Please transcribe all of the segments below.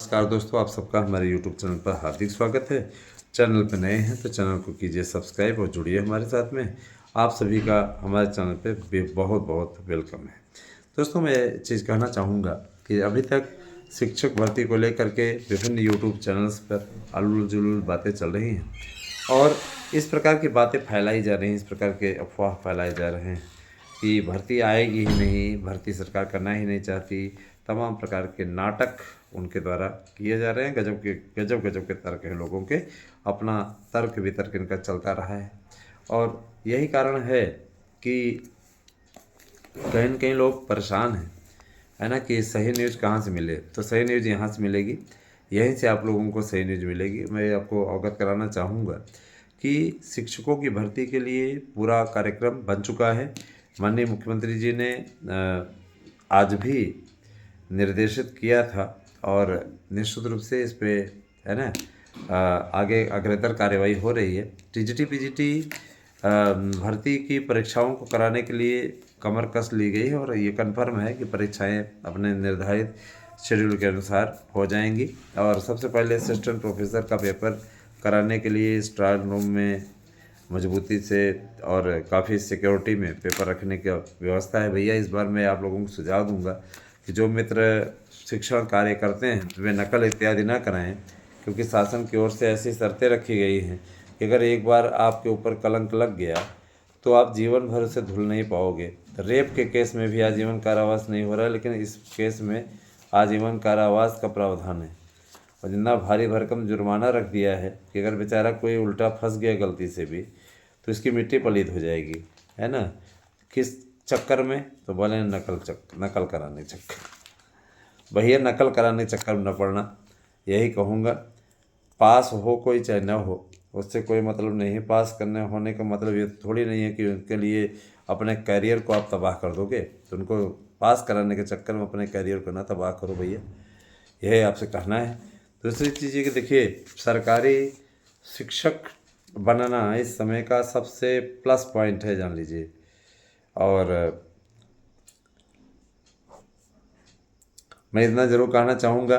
नमस्कार दोस्तों, आप सबका हमारे YouTube चैनल पर हार्दिक स्वागत है। चैनल पर नए हैं तो चैनल को कीजिए सब्सक्राइब और जुड़िए हमारे साथ में। आप सभी का हमारे चैनल पे बहुत बहुत वेलकम है। दोस्तों, मैं एक चीज़ कहना चाहूँगा कि अभी तक शिक्षक भर्ती को लेकर के विभिन्न YouTube चैनल्स पर अल्लुल जुलुल बातें चल रही हैं और इस प्रकार की बातें फैलाई जा रही हैं, इस प्रकार के अफवाह फैलाए जा रहे हैं कि भर्ती आएगी ही नहीं, भर्ती सरकार करना ही नहीं चाहती। तमाम प्रकार के नाटक उनके द्वारा किए जा रहे हैं। गजब के तर्क हैं लोगों के, अपना तर्क वितर्क इनका चलता रहा है और यही कारण है कि कहीं न कहीं लोग परेशान हैं, है ना, कि सही न्यूज़ कहाँ से मिले। तो सही न्यूज़ यहाँ से मिलेगी, यहीं से आप लोगों को सही न्यूज़ मिलेगी। मैं आपको अवगत कराना चाहूँगा कि शिक्षकों की भर्ती के लिए पूरा कार्यक्रम बन चुका है। माननीय मुख्यमंत्री जी ने आज भी निर्देशित किया था और निश्चित रूप से इस पे, है ना, आगे अग्रतर कार्यवाही हो रही है। टीजीटी पीजीटी भर्ती की परीक्षाओं को कराने के लिए कमर कस ली गई है और ये कन्फर्म है कि परीक्षाएं अपने निर्धारित शेड्यूल के अनुसार हो जाएंगी। और सबसे पहले असिस्टेंट प्रोफेसर का पेपर कराने के लिए स्ट्रांग रूम में मजबूती से और काफ़ी सिक्योरिटी में पेपर रखने की व्यवस्था है। भैया, इस बार मैं आप लोगों को सुझाव दूंगा कि जो मित्र शिक्षण कार्य करते हैं वे नकल इत्यादि ना कराएं, क्योंकि शासन की ओर से ऐसी शर्तें रखी गई हैं कि अगर एक बार आपके ऊपर कलंक लग गया तो आप जीवन भर उसे धुल नहीं पाओगे। रेप के केस में भी आजीवन कारावास नहीं हो रहा है, लेकिन इस केस में आजीवन कारावास का प्रावधान है और जितना भारी भरकम जुर्माना रख दिया है कि अगर बेचारा कोई उल्टा फंस गया गलती से भी तो इसकी मिट्टी पलीत हो जाएगी, है ना। किस चक्कर में? तो बोले नकल कराने चक्कर। भैया, नकल कराने चक्कर में न पड़ना, यही कहूँगा। पास हो कोई चाहे न हो, उससे कोई मतलब नहीं है। पास करने होने का मतलब ये थोड़ी नहीं है कि उनके लिए अपने करियर को आप तबाह कर दोगे। तो उनको पास कराने के चक्कर में अपने करियर को ना तबाह करो भैया, यही आपसे कहना है। दूसरी चीज़ ये कि देखिए, सरकारी शिक्षक बनना इस समय का सबसे प्लस पॉइंट है, जान लीजिए। और मैं इतना ज़रूर कहना चाहूँगा,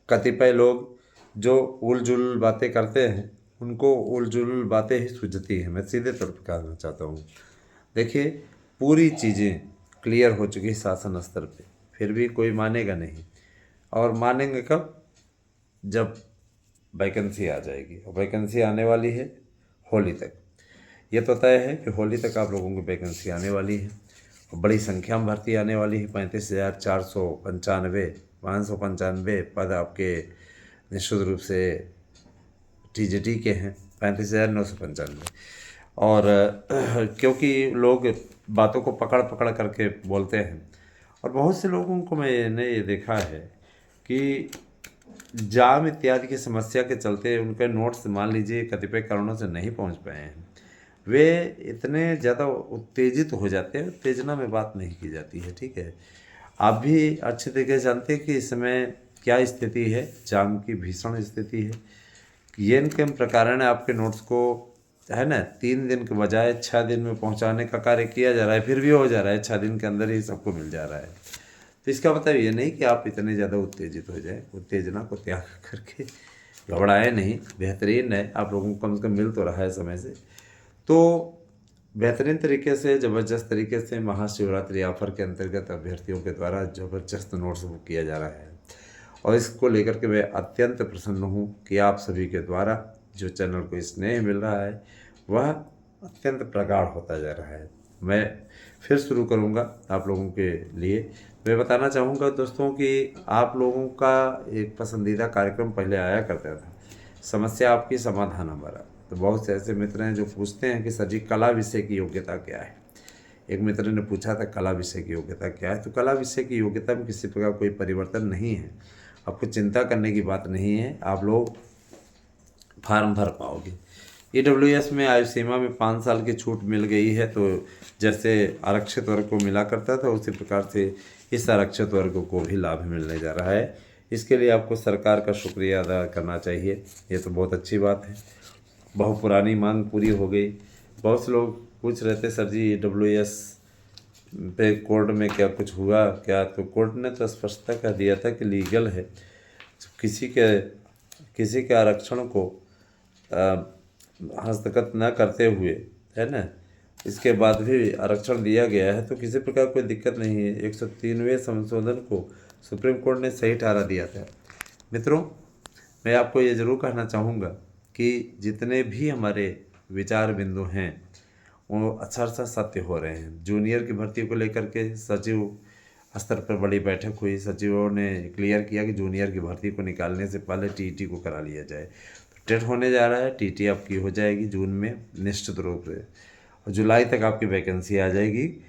कतिपय लोग जो उल जुल बातें करते हैं उनको उल जुल बातें ही सूझती हैं। मैं सीधे तौर पर कहना चाहता हूँ, देखिए, पूरी चीज़ें क्लियर हो चुकी है शासन स्तर पे, फिर भी कोई मानेगा नहीं। और मानेंगे कब? जब वैकेंसी आ जाएगी, और वैकेंसी आने वाली है होली तक। ये तो तय है कि होली तक आप लोगों की वैकेंसी आने वाली है और बड़ी संख्या में भर्ती आने वाली है। 595 पद आपके निश्चित रूप से टीजीटी के हैं, 35,995। और क्योंकि लोग बातों को पकड़ पकड़ करके बोलते हैं और बहुत से लोगों को मैंने ये देखा है कि जाम इत्यादि की समस्या के चलते उनके नोट्स मान लीजिए कतिपय कारणों से नहीं पहुंच पाए हैं। वे इतने ज़्यादा उत्तेजित हो जाते हैं, उत्तेजना में बात नहीं की जाती है, ठीक है। आप भी अच्छे तरीके से जानते हैं कि इस समय क्या स्थिति है, जाम की भीषण स्थिति है। ये इनके प्रकार आपके नोट्स को, है ना, 3 दिन के बजाय 6 दिन में पहुंचाने का कार्य किया जा रहा है, फिर भी हो जा रहा है, 6 दिन के अंदर ही सबको मिल जा रहा है। तो इसका मतलब ये नहीं कि आप इतने ज़्यादा उत्तेजित हो जाए, उत्तेजना को त्याग करके घबराए नहीं। बेहतरीन है, आप लोगों को कम से कम मिल तो रहा है समय से। तो बेहतरीन तरीके से, ज़बरदस्त तरीके से महाशिवरात्रि ऑफर के अंतर्गत अभ्यर्थियों के द्वारा ज़बरदस्त नोट्स बुक किया जा रहा है और इसको लेकर के मैं अत्यंत प्रसन्न हूँ कि आप सभी के द्वारा जो चैनल को स्नेह मिल रहा है वह अत्यंत प्रगाढ़ होता जा रहा है। मैं फिर शुरू करूँगा आप लोगों के लिए। मैं बताना चाहूँगा दोस्तों कि आप लोगों का एक पसंदीदा कार्यक्रम पहले आया करता था, समस्या आपकी समाधान हमारा। तो बहुत से ऐसे मित्र हैं जो पूछते हैं कि सर जी, कला विषय की योग्यता क्या है। एक मित्र ने पूछा था कला विषय की योग्यता क्या है। तो कला विषय की योग्यता में किसी प्रकार कोई परिवर्तन नहीं है, आपको चिंता करने की बात नहीं है। आप लोग फार्म भर पाओगे। EWS में आयु सीमा में 5 साल की छूट मिल गई है, तो जैसे आरक्षित वर्ग को मिला करता था उसी प्रकार से इस आरक्षित वर्ग को भी लाभ मिलने जा रहा है। इसके लिए आपको सरकार का शुक्रिया अदा करना चाहिए, ये तो बहुत अच्छी बात है। बहुत पुरानी मांग पूरी हो गई। बहुत से लोग पूछ रहे थे, सर जी EWS पे कोर्ट में क्या कुछ हुआ क्या? तो कोर्ट ने तो स्पष्टता कह दिया था कि लीगल है, किसी के आरक्षण को हस्तगत न करते हुए, है ना, इसके बाद भी आरक्षण दिया गया है, तो किसी प्रकार कोई दिक्कत नहीं है। 103वें संशोधन को सुप्रीम कोर्ट ने सही ठहरा दिया था। मित्रों, मैं आपको ये ज़रूर कहना चाहूँगा कि जितने भी हमारे विचार बिंदु हैं वो अक्षरशः सत्य हो रहे हैं। जूनियर की भर्ती को लेकर के सचिव स्तर पर बड़ी बैठक हुई। सचिवों ने क्लियर किया कि जूनियर की भर्ती को निकालने से पहले टीईटी को करा लिया जाए। तो टेट होने जा रहा है, टीईटी आपकी हो जाएगी जून में निश्चित रूप से, और जुलाई तक आपकी वैकेंसी आ जाएगी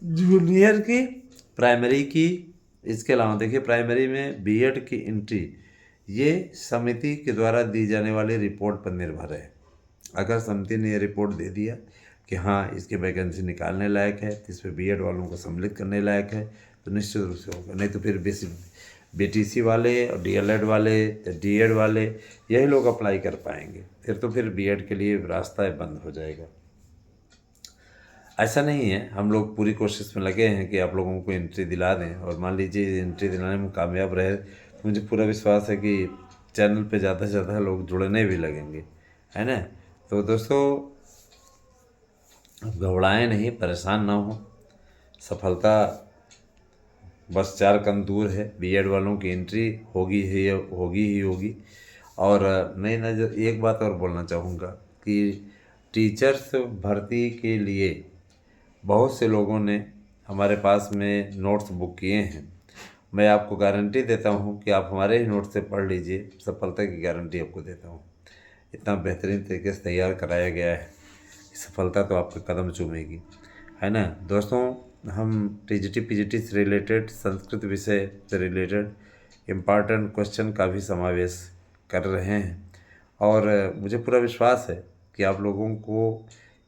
जूनियर की, प्राइमरी की। इसके अलावा देखिए, प्राइमरी में बीएड की एंट्री ये समिति के द्वारा दी जाने वाली रिपोर्ट पर निर्भर है। अगर समिति ने ये रिपोर्ट दे दिया कि हाँ इसकी वैकेंसी निकालने लायक है, तो इस पर बीएड वालों को सम्मिलित करने लायक है, तो निश्चित रूप से होगा। नहीं तो फिर बीटीसी वाले और डीएलएड वाले, डीएड वाले, यही लोग अप्लाई कर पाएंगे। फिर बीएड के लिए रास्ता बंद हो जाएगा। ऐसा नहीं है, हम लोग पूरी कोशिश में लगे हैं कि आप लोगों को एंट्री दिला दें, और मान लीजिए एंट्री दिलाने में कामयाब रहे तो मुझे पूरा विश्वास है कि चैनल पे ज़्यादा से ज़्यादा लोग जुड़ने भी लगेंगे, है ना। तो दोस्तों, घबराएं नहीं, परेशान ना हो। सफलता बस 4 कदम दूर है। बीएड वालों की एंट्री होगी ही होगी। और मैं नज़र एक बात और बोलना चाहूँगा कि टीचर्स भर्ती के लिए बहुत से लोगों ने हमारे पास में नोट्स बुक किए हैं। मैं आपको गारंटी देता हूँ कि आप हमारे ही नोट से पढ़ लीजिए, सफलता की गारंटी आपको देता हूँ। इतना बेहतरीन तरीके से तैयार कराया गया है, सफलता तो आपका कदम चूमेगी, है ना। दोस्तों, हम टीजीटी पीजीटी से रिलेटेड, संस्कृत विषय से रिलेटेड इम्पॉर्टेंट क्वेश्चन का भी समावेश कर रहे हैं, और मुझे पूरा विश्वास है कि आप लोगों को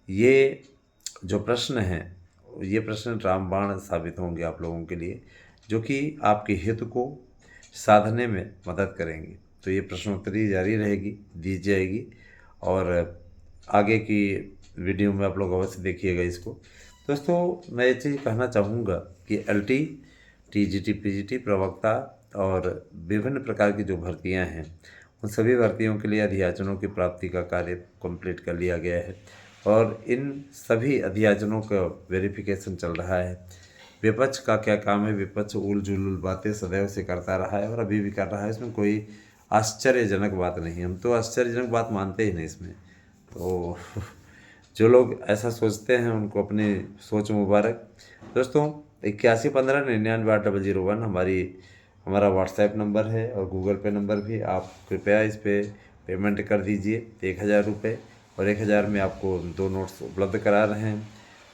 ये जो प्रश्न हैं, ये प्रश्न रामबाण साबित होंगे आप लोगों के लिए, जो कि आपके हित को साधने में मदद करेंगे। तो ये प्रश्नोत्तरी जारी रहेगी, दी जाएगी, और आगे की वीडियो में आप लोग अवश्य देखिएगा इसको। दोस्तों, मैं ये चीज़ कहना चाहूँगा कि एलटी, टीजीटी पीजीटी, प्रवक्ता और विभिन्न प्रकार की जो भर्तियां हैं, उन सभी भर्तियों के लिए अध्याचनों की प्राप्ति का कार्य कंप्लीट कर लिया गया है, और इन सभी अध्याचनों का वेरिफिकेशन चल रहा है। विपक्ष का क्या काम है? विपक्ष उल जुलूल बातें सदैव से करता रहा है और अभी भी कर रहा है। इसमें कोई आश्चर्यजनक बात नहीं है, हम तो आश्चर्यजनक बात मानते ही नहीं इसमें। तो जो लोग ऐसा सोचते हैं उनको अपनी सोच मुबारक। दोस्तों, 8115998001 हमारा व्हाट्सएप नंबर है, और गूगल पे नंबर भी। आप कृपया इस पर पेमेंट कर दीजिए 1000 रुपये, और 1000 में आपको 2 नोट्स उपलब्ध करा रहे हैं।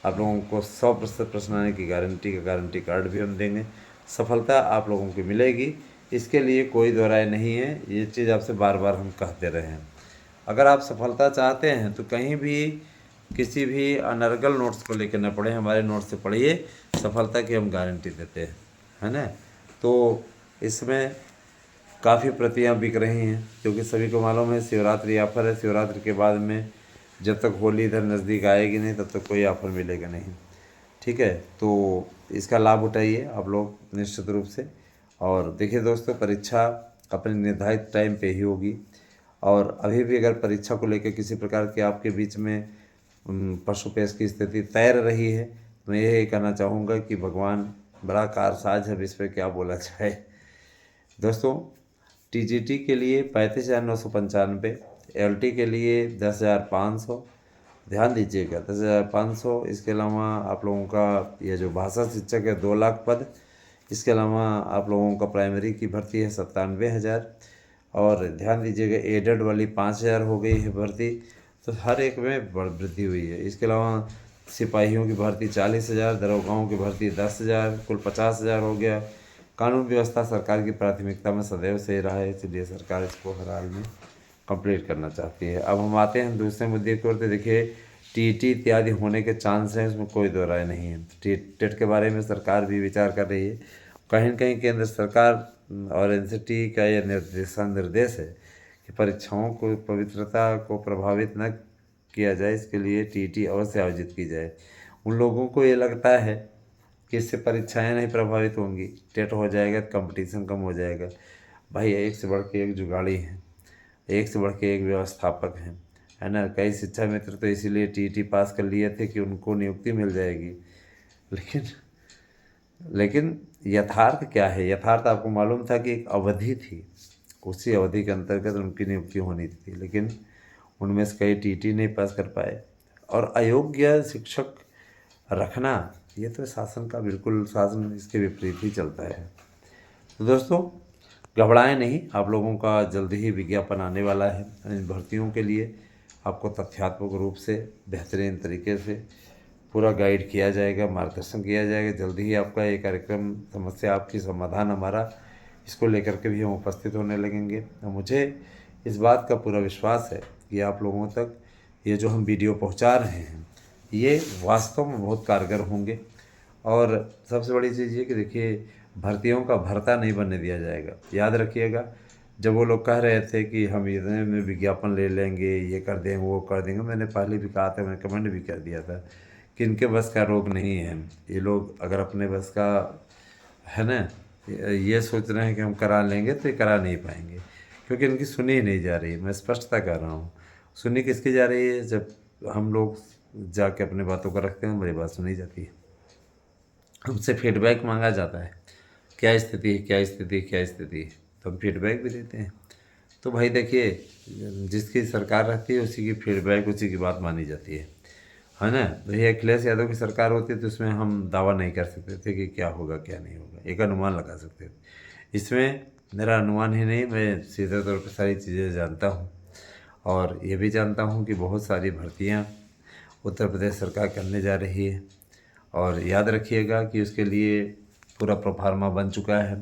आप लोगों को 100% प्रश्न आने की गारंटी का गारंटी कार्ड भी हम देंगे। सफलता आप लोगों की मिलेगी, इसके लिए कोई दो राय नहीं है। ये चीज़ आपसे बार बार हम कहते रहे हैं। अगर आप सफलता चाहते हैं तो कहीं भी किसी भी अनर्गल नोट्स को लेकर न पढ़े, हमारे नोट्स से पढ़िए, सफलता की हम गारंटी देते हैं, है ना। तो इसमें काफ़ी प्रतियां बिक रही हैं, क्योंकि सभी को मालूम है शिवरात्रि ऑफर है। शिवरात्रि के बाद में जब तक होली इधर नज़दीक आएगी नहीं, तब तक कोई ऑफर मिलेगा नहीं, ठीक है। तो इसका लाभ उठाइए आप लोग निश्चित रूप से। और देखिए दोस्तों, परीक्षा अपने निर्धारित टाइम पे ही होगी, और अभी भी अगर परीक्षा को लेकर किसी प्रकार के आपके बीच में पशुपेश की स्थिति तैर रही है, तो मैं यही कहना चाहूँगा कि भगवान बड़ा कारसाज है, इस पर क्या बोला जाए। दोस्तों, टीजीटी के लिए 35,995, एलटी के लिए 10,500, ध्यान दीजिएगा 10,500। इसके अलावा आप लोगों का ये जो भाषा शिक्षक है 2 लाख पद। इसके अलावा आप लोगों का प्राइमरी की भर्ती है 97,000, और ध्यान दीजिएगा एडेड वाली 5,000 हो गई है भर्ती। तो हर एक में वृद्धि हुई है। इसके अलावा सिपाहियों की भर्ती 40,000, दरोगाओं की भर्ती 10,000, कुल 50,000 हो गया। कानून व्यवस्था सरकार की प्राथमिकता में सदैव से रहा है, इसलिए सरकार इसको हर हाल में कंप्लीट करना चाहती है। अब हम आते हैं दूसरे मुद्दे की ओर। तो देखिए, टीटी इत्यादि होने के चांस हैं, उसमें कोई दो राय नहीं है। टेट के बारे में सरकार भी विचार कर रही है। कहीं न कहीं केंद्र सरकार और एनसीटी का यह निर्देश है कि परीक्षाओं को पवित्रता को प्रभावित न किया जाए, इसके लिए टीटी अवश्य आयोजित की जाए। उन लोगों को ये लगता है कि इससे परीक्षाएं नहीं प्रभावित होंगी, टेट हो जाएगा तो कंपटीशन कम हो जाएगा। भाई एक से बढ़ के एक जुगाड़ी हैं, एक से बढ़ के एक व्यवस्थापक हैं, है ना। कई शिक्षा मित्र तो इसीलिए टीईटी पास कर लिए थे कि उनको नियुक्ति मिल जाएगी। लेकिन लेकिन यथार्थ क्या है? यथार्थ आपको मालूम था कि एक अवधि थी, उसी अवधि के अंतर्गत उनकी नियुक्ति होनी थी, लेकिन उनमें से कई टीटी नहीं पास कर पाए। और अयोग्य शिक्षक रखना, ये तो शासन का बिल्कुल, शासन इसके विपरीत ही चलता है। तो दोस्तों घबराएं नहीं, आप लोगों का जल्द ही विज्ञापन आने वाला है इन भर्तियों के लिए। आपको तथ्यात्मक रूप से बेहतरीन तरीके से पूरा गाइड किया जाएगा, मार्गदर्शन किया जाएगा। जल्दी ही आपका ये कार्यक्रम समस्या आपकी समाधान हमारा, इसको लेकर के भी हम उपस्थित होने लगेंगे। मुझे इस बात का पूरा विश्वास है कि आप लोगों तक ये जो हम वीडियो पहुंचा रहे हैं ये वास्तव में बहुत कारगर होंगे। और सबसे बड़ी चीज़ ये कि देखिए, भर्तियों का भरता नहीं बनने दिया जाएगा। याद रखिएगा, जब वो लोग कह रहे थे कि हम इतने में विज्ञापन ले लेंगे, ये कर देंगे, वो कर देंगे, मैंने पहले भी कहा था, मैंने कमेंट भी कर दिया था कि इनके बस का रोग नहीं है। ये लोग अगर अपने बस का, है ना, ये सोच रहे हैं कि हम करा लेंगे, तो ये करा नहीं पाएंगे, क्योंकि इनकी सुनी ही नहीं जा रही। मैं स्पष्टता कर रहा हूँ, सुनी किसकी जा रही है? जब हम लोग जाके अपने बातों को रखते हैं, मेरी बात सुनी जाती है, हमसे फीडबैक मांगा जाता है, क्या स्थिति है, क्या स्थिति है, क्या स्थिति है, तो हम फीडबैक भी देते हैं। तो भाई देखिए, जिसकी सरकार रहती है उसी की फीडबैक, उसी की बात मानी जाती है ना। तो ये अखिलेश यादव की सरकार होती तो उसमें हम दावा नहीं कर सकते थे कि क्या होगा क्या नहीं होगा, एक अनुमान लगा सकते थे। इसमें मेरा अनुमान ही नहीं, मैं सीधे तौर पर सारी चीज़ें जानता हूँ, और ये भी जानता हूँ कि बहुत सारी भर्तियाँ उत्तर प्रदेश सरकार करने जा रही है। और याद रखिएगा कि उसके लिए पूरा प्रोफार्मा बन चुका है।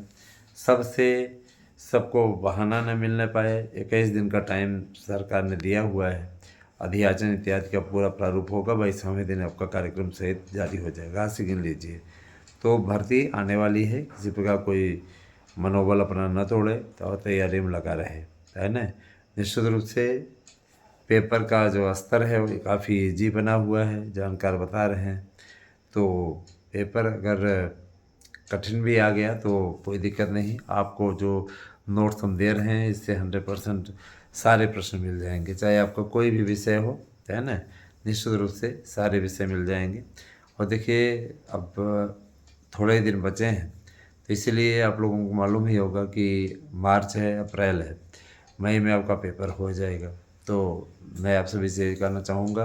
सबको बहाना न मिलने पाए, 21 दिन का टाइम सरकार ने दिया हुआ है। अधियाचन इत्यादि का पूरा प्रारूप होगा, 22वें दिन आपका कार्यक्रम सहित जारी हो जाएगा। आज से गिन लीजिए। तो भर्ती आने वाली है, किसी प्रकार कोई मनोबल अपना न तोड़े और तैयारी में लगा रहे, है ना। निश्चित रूप से पेपर का जो स्तर है वो काफ़ी ईजी बना हुआ है, जानकार बता रहे हैं। तो पेपर अगर कठिन भी आ गया तो कोई दिक्कत नहीं, आपको जो नोट्स हम दे रहे हैं इससे 100% सारे प्रश्न मिल जाएंगे, चाहे आपका कोई भी विषय हो, है ना। निश्चित रूप से सारे विषय मिल जाएंगे। और देखिए, अब थोड़े ही दिन बचे हैं, तो इसीलिए आप लोगों को मालूम ही होगा कि मार्च है, अप्रैल है, मई में आपका पेपर हो जाएगा। तो मैं आप सभी से कहना चाहूँगा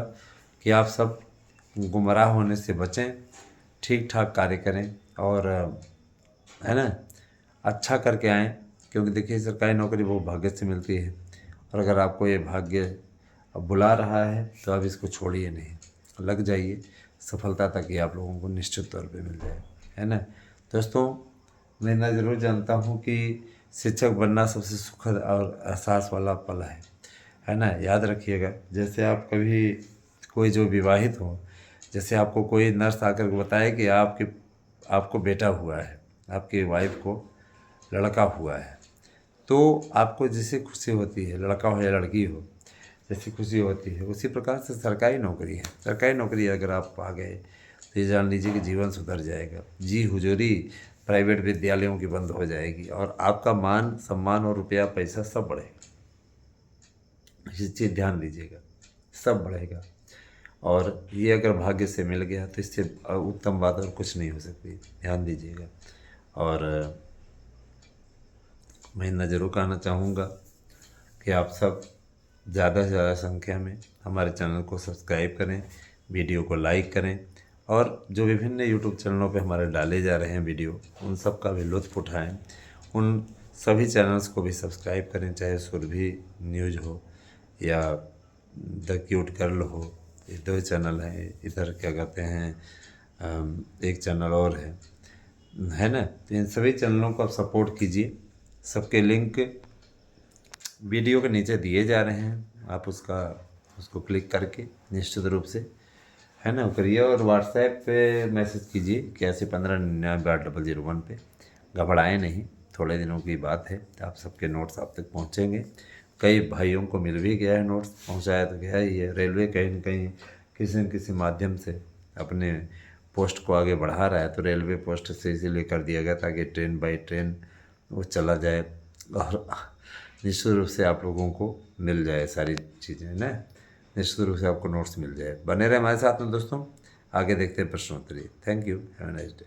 कि आप सब गुमराह होने से बचें, ठीक ठाक कार्य करें, और है ना, अच्छा करके आएँ। क्योंकि देखिए, सरकारी नौकरी बहुत भाग्य से मिलती है, और अगर आपको ये भाग्य अब बुला रहा है तो आप इसको छोड़िए नहीं, लग जाइए, सफलता तक ही आप लोगों को निश्चित तौर पे मिल जाए, है ना। दोस्तों, मैं इतना ज़रूर जानता हूँ कि शिक्षक बनना सबसे सुखद और एहसास वाला पल है ना। याद रखिएगा, जैसे आप कभी कोई जो विवाहित हो, जैसे आपको कोई नर्स आकर के बताए कि आपको बेटा हुआ है, आपकी वाइफ को लड़का हुआ है, तो आपको जैसे खुशी होती है, लड़का हो या लड़की हो, जैसी खुशी होती है, उसी प्रकार से सरकारी नौकरी है। सरकारी नौकरी अगर आप पा गए तो ये जान लीजिए कि जीवन सुधर जाएगा। जी हुजूरी प्राइवेट विद्यालयों की बंद हो जाएगी, और आपका मान सम्मान और रुपया पैसा सब बढ़ेगा। इस चीज़ ध्यान दीजिएगा, सब बढ़ेगा। और ये अगर भाग्य से मिल गया तो इससे उत्तम बात और कुछ नहीं हो सकती, ध्यान दीजिएगा। और मैं इतना ज़रूर कहना चाहूँगा कि आप सब ज़्यादा से ज़्यादा संख्या में हमारे चैनल को सब्सक्राइब करें, वीडियो को लाइक करें, और जो विभिन्न यूट्यूब चैनलों पे हमारे डाले जा रहे हैं वीडियो, उन सब का भी लुत्फ़ उठाएं। उन सभी चैनल्स को भी सब्सक्राइब करें, चाहे सुरभि न्यूज़ हो या द क्यूट गर्ल हो, ये 2 चैनल हैं। इधर क्या कहते हैं, एक चैनल और है ना। तो इन सभी चैनलों को आप सपोर्ट कीजिए, सबके लिंक वीडियो के नीचे दिए जा रहे हैं, आप उसको क्लिक करके निश्चित रूप से, है ना, करिए। और व्हाट्सएप पे मैसेज कीजिए 8115998001 पे। घबराएं नहीं, थोड़े दिनों की बात है, आप सबके नोट्स आप तक पहुँचेंगे। कई भाइयों को मिल भी गया है, नोट्स पहुँचाया तो गया ही है। रेलवे कहीं न कहीं किसी न किसी माध्यम से अपने पोस्ट को आगे बढ़ा रहा है, तो रेलवे पोस्ट से इसीलिए कर दिया गया ताकि ट्रेन बाई ट्रेन वो चला जाए और निश्चित रूप से आप लोगों को मिल जाए सारी चीज़ें ना, निश्चित रूप से आपको नोट्स मिल जाए। बने रहे हमारे साथ में दोस्तों, आगे देखते हैं प्रश्नोत्तरी। Thank you, have a nice day.